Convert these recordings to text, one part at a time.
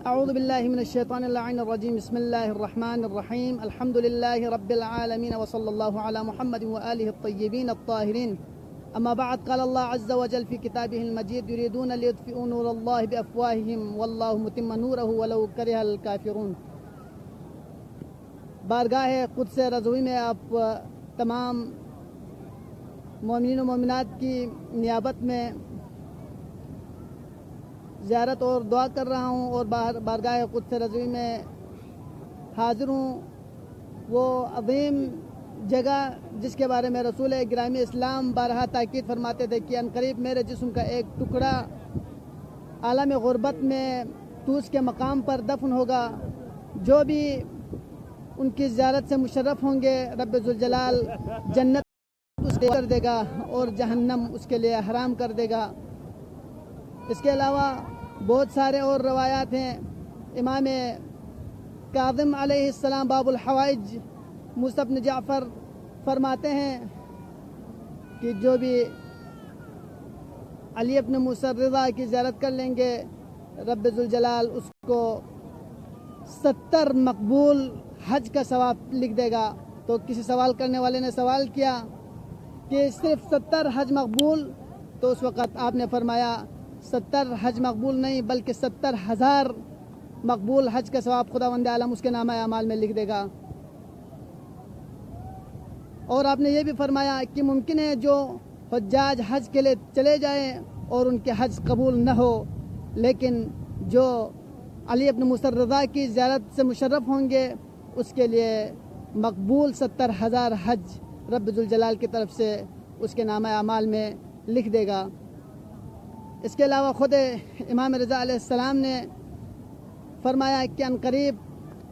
اعوذ باللہ من الشیطان اللعین الرجیم بسم اللہ الرحمن الرحیم الحمد للہ رب العالمین وصلی اللہ علی محمد وآلہ الطیبین الطاہرین اما بعد قال اللہ عز وجل فی کتابہ المجید یریدون لیطفئوا نور اللہ بافواہہم واللہ متم نورہ ولو کرہ الکافرون۔ بارگاہ قدس رضوی میں آپ تمام مومنین و مومنات کی نیابت میں زیارت اور دعا کر رہا ہوں اور بارگاہ قدس رضوی میں حاضر ہوں، وہ عظیم جگہ جس کے بارے میں رسول گرامی اسلام بارہا تاکید فرماتے تھے کہ عنقریب میرے جسم کا ایک ٹکڑا عالم غربت میں طوس کے مقام پر دفن ہوگا۔ جو بھی ان کی زیارت سے مشرف ہوں گے رب ذوالجلال جنت اس کے کر دے گا اور جہنم اس کے لیے حرام کر دے گا۔ اس کے علاوہ بہت سارے اور روایات ہیں۔ امام کاظم علیہ السلام باب الحوائج موسیٰ بن جعفر فرماتے ہیں کہ جو بھی علی بن موسیٰ الرضا کی زیارت کر لیں گے رب ذوالجلال اس کو 70 مقبول حج کا ثواب لکھ دے گا۔ تو کسی سوال کرنے والے نے سوال کیا کہ صرف 70 حج مقبول؟ تو اس وقت آپ نے فرمایا 70 حج مقبول نہیں بلکہ 70,000 مقبول حج کا ثواب خداوند عالم اس کے نامہ اعمال میں لکھ دے گا۔ اور آپ نے یہ بھی فرمایا کہ ممکن ہے جو حجاج حج کے لیے چلے جائیں اور ان کے حج قبول نہ ہو، لیکن جو علی بن موسیٰ الرضا کی زیارت سے مشرف ہوں گے اس کے لیے مقبول 70,000 حج رب ذوالجلال کی طرف سے اس کے نامہ اعمال میں لکھ دے گا۔ اس کے علاوہ خود امام رضا علیہ السلام نے فرمایا کہ عنقریب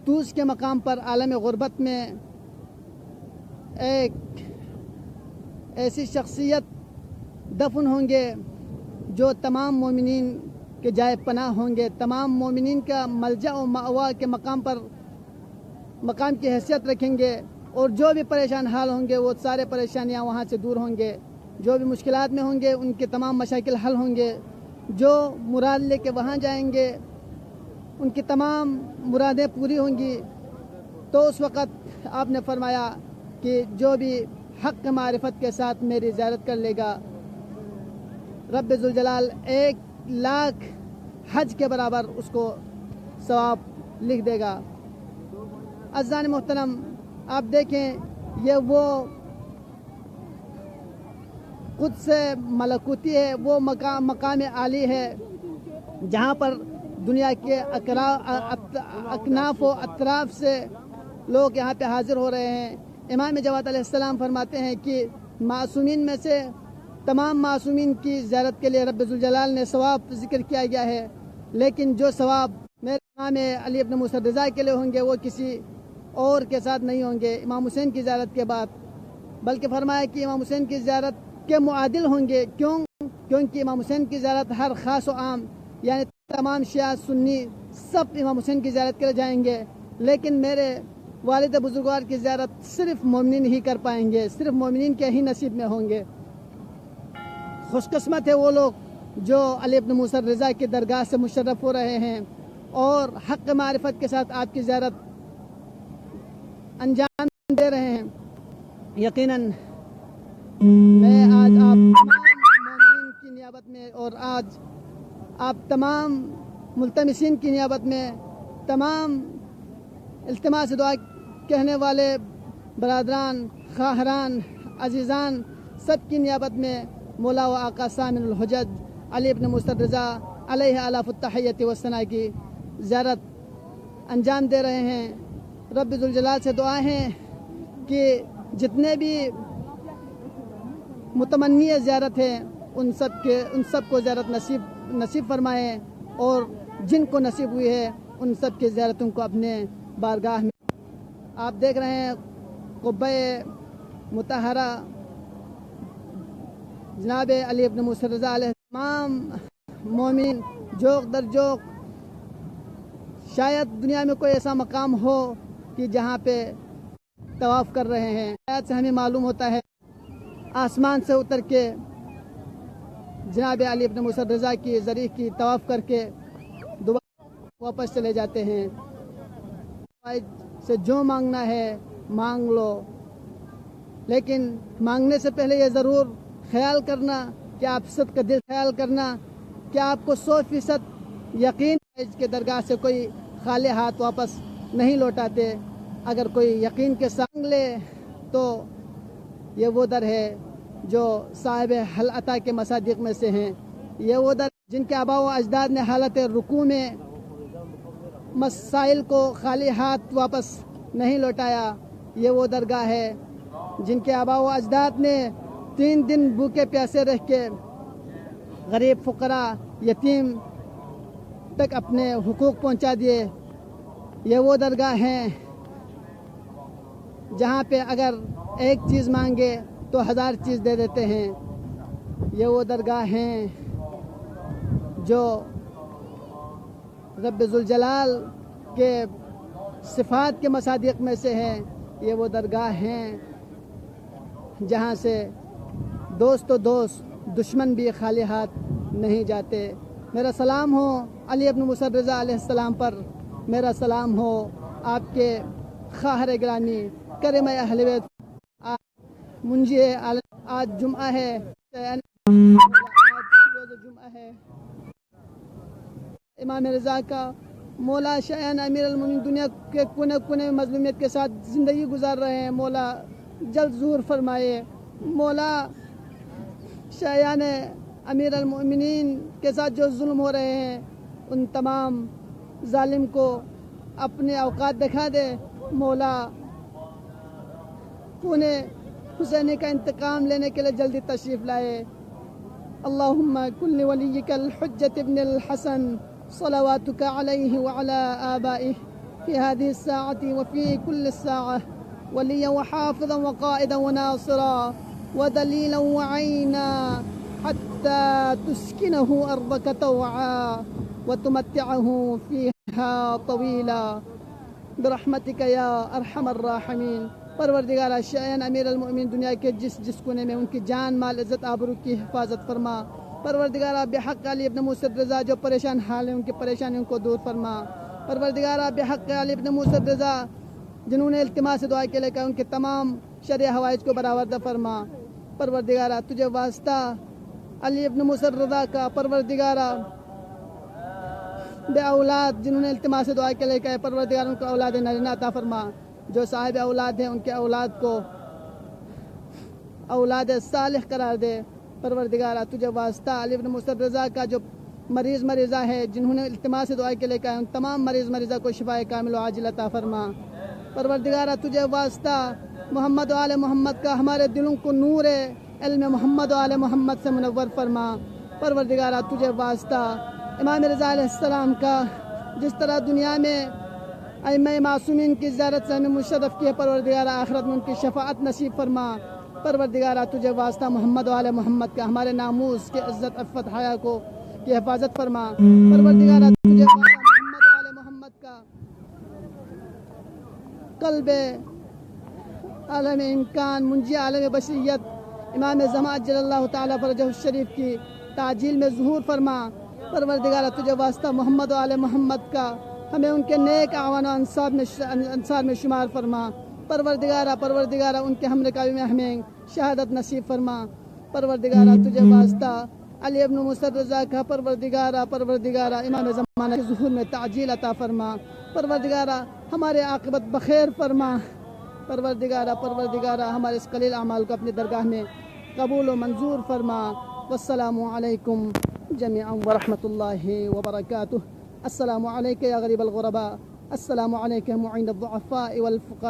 طوس کے مقام پر عالم غربت میں ایک ایسی شخصیت دفن ہوں گے جو تمام مومنین کے جائے پناہ ہوں گے، تمام مومنین کا ملجا و مأوا کے مقام کی حیثیت رکھیں گے، اور جو بھی پریشان حال ہوں گے وہ سارے پریشانیاں وہاں سے دور ہوں گے، جو بھی مشکلات میں ہوں گے ان کے تمام مشاکل حل ہوں گے، جو مراد لے کے وہاں جائیں گے ان کی تمام مرادیں پوری ہوں گی۔ تو اس وقت آپ نے فرمایا کہ جو بھی حق معرفت کے ساتھ میری زیارت کر لے گا رب ذوالجلال 1,00,000 حج کے برابر اس کو ثواب لکھ دے گا۔ عزیزان محترم، آپ دیکھیں یہ وہ قدس ملکوتی ہے، وہ مقام عالی ہے جہاں پر دنیا کے اکناف و اطراف سے لوگ یہاں پہ حاضر ہو رہے ہیں۔ امام جواد علیہ السلام فرماتے ہیں کہ معصومین میں سے تمام معصومین کی زیارت کے لیے رب ذوالجلال نے ثواب ذکر کیا گیا ہے، لیکن جو ثواب میرے امام علی بن موسیٰ الرضا کے لیے ہوں گے وہ کسی اور کے ساتھ نہیں ہوں گے امام حسین کی زیارت کے بعد، بلکہ فرمایا کہ امام حسین کی زیارت کے معادل ہوں گے۔ کیونکہ امام حسین کی زیارت ہر خاص و عام یعنی تمام شیعہ سنی سب امام حسین کی زیارت کے لیے جائیں گے، لیکن میرے والد بزرگوار کی زیارت صرف مومنین ہی کر پائیں گے، صرف مومنین کے ہی نصیب میں ہوں گے۔ خوش قسمت ہے وہ لوگ جو علی بن موسیٰ الرضا کی درگاہ سے مشرف ہو رہے ہیں اور حق معرفت کے ساتھ آپ کی زیارت انجام دے رہے ہیں۔ یقیناً میں آج آپ تمام مومنین کی نیابت میں اور آج آپ تمام ملتمسین کی نیابت میں تمام التماس دعا کہنے والے برادران، خواہران، عزیزان سب کی نیابت میں مولا و آقا ثامن الحجج علی بن موسیٰ الرضا علیہ آلاف التحیت والثناء کی زیارت انجام دے رہے ہیں۔ رب ذوالجلال سے دعائیں ہیں کہ جتنے بھی متمنی زیارت ہیں ان سب کو زیارت نصیب فرمائیں، اور جن کو نصیب ہوئی ہے ان سب کی زیارتوں کو اپنے بارگاہ میں آپ دیکھ رہے ہیں۔ قبہ مطہرہ جناب علی بن موسیٰ الرضا علیہ تمام مومن جوق در جوق، شاید دنیا میں کوئی ایسا مقام ہو کہ جہاں پہ طواف کر رہے ہیں۔ آیات سے ہمیں معلوم ہوتا ہے آسمان سے اتر کے جناب علی بن موسیٰ الرضا کی ذریح کی طواف کر کے واپس چلے جاتے ہیں. سے جو مانگنا ہے مانگ لو، لیکن مانگنے سے پہلے یہ ضرور خیال کرنا کہ آپ صدق دل خیال کرنا کہ آپ کو 100% یقین کے درگاہ سے کوئی خالی ہاتھ واپس نہیں لوٹاتے. اگر کوئی یقین کے ساتھ لے تو یہ وہ در ہے جو صاحب حل عطا کے مصادیق میں سے ہیں. یہ وہ در جن کے آباء و اجداد نے حالت رکوع میں مسائل کو خالی ہاتھ واپس نہیں لوٹایا. یہ وہ درگاہ ہے جن کے آباء و اجداد نے 3 دن بھوکے پیاسے رہ کے غریب فقراء یتیم تک اپنے حقوق پہنچا دیے. یہ وہ درگاہ ہیں جہاں پہ اگر ایک چیز مانگے تو 1000 چیز دے دیتے ہیں. یہ وہ درگاہ ہیں جو رب ذوالجلال کے صفات کے مصادیق میں سے ہیں. یہ وہ درگاہ ہیں جہاں سے دوست و دوست دشمن بھی خالی ہاتھ نہیں جاتے. میرا سلام ہو علی ابن موسیٰ رضا علیہ السلام پر. میرا سلام ہو آپ کے خواہر گرامی کرم اہل بیت. منجی آج جمعہ ہے، روز جمعہ ہے. امام رضا کا مولا شایان امیر المومنین دنیا کے کونے کونے میں مظلومیت کے ساتھ زندگی گزار رہے ہیں. مولا جلد ظہور فرمائے. مولا شایان امیر المومنین کے ساتھ جو ظلم ہو رہے ہیں ان تمام ظالم کو اپنے اوقات دکھا دے. مولا خون حسینی کا انتقام لینے کے لیے جلدی تشریف لائے. اللہم کل ولیک الحجت ابن الحسن صلواتک علیہ وعلی آبائہ فی هذه الساعة وفی كل الساعة ولیا وحافظا وقائدا وناصرا ودلیلا وعینا حتى تسكنه أرضك طوعا وتمتعه فيها طويلا برحمتك يا أرحم الراحمين. پروردگارہ شایان امیر المؤمنین دنیا کے جس کونے میں ان کی جان مال عزت آبرو کی حفاظت فرما. پروردگارہ بحق علی ابن موسیٰ رضا جو پریشان حال ہیں ان کی پریشانیوں کو دور فرما. پروردگارہ بحق علی ابن موسیٰ رضا جنہوں نے التماس دعا کے لے کر ان کے تمام شرع حوائج کو برآورد فرما. پروردگارہ تجھے واسطہ علی ابن موسیٰ رضا کا. پروردگارہ بے اولاد جنہوں نے التماس دعا کے لے کر پروردگار ان کو اولاد نارینہ عطا فرما. جو صاحب اولاد ہیں ان کے اولاد کو اولاد صالح قرار دے. پروردگارہ تجھے واسطہ علی ابن موسیٰ رضا کا جو مریضہ ہے جنہوں نے التماس دعا کے لے کر ان تمام مریضہ کو شفائے کامل و عاجل عطا فرما. پروردگارہ تجھے واسطہ محمد و آل محمد کا ہمارے دلوں کو نور علم محمد و آل محمد سے منور فرما. پروردگارہ تجھے واسطہ امام رضا علیہ السلام کا جس طرح دنیا میں ائمہ معصومین کی زیارت سے ہمیں مشرف کیے، پروردگارہ آخرت میں ان کی شفاعت نصیب فرما. پروردگارہ تجھے واسطہ محمد و آل محمد کا ہمارے ناموس کے عزت عفت حیا کو کی حفاظت فرما. پروردگارہ تجھے واسطہ محمد و آل محمد کا قلب عالم امکان منجی عالم بشریت امام زمان اجل اللہ تعالیٰ فرجہ الشریف کی تعجیل میں ظہور فرما. پروردگارہ تجھے واسطہ محمد و آل محمد کا ہمیں ان کے نیک اعوان و انصار میں شمار فرما. پروردگارہ ان کے ہم رکابی میں ہمیں شہادت نصیب فرما. پروردگارہ تجھے واسطہ علی ابن موسیٰ رضا کا پروردگارہ امام زمانہ کے ظہور میں تعجیل عطا فرما. پروردگارہ ہمارے عاقبت بخیر فرما. پروردگارہ ہمارے اس قلیل اعمال کو اپنی درگاہ میں قبول و منظور فرما. والسلام علیکم جميعا ورحمۃ اللہ وبرکاتہ. السلام علیکم یا غریب الغرباء. السلام علیکم معین الضعفاء والفقراء.